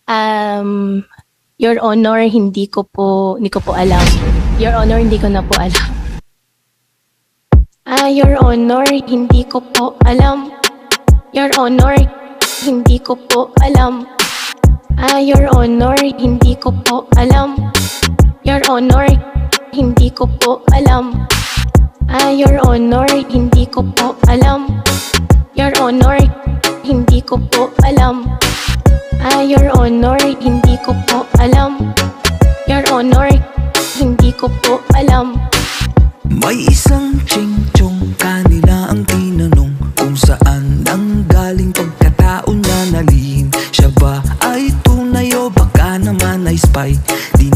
Um, Your Honor, hindi ko po alam. Your Honor, hindi ko na po alam. Your Honor, hindi ko po alam. Your Honor, hindi ko po alam. Your Honor, hindi ko po alam. Your Honor, hindi ko po alam. Your Honor, hindi ko po alam. Your Honor, hindi ko po alam. Your Honor, hindi ko po alam. Your Honor, hindi ko po alam. May isang ching-chong, kanila ang tinanong kung saan nanggaling pagkatao niya na lihim. Siya ba ay tunay o baka naman ay spy? Di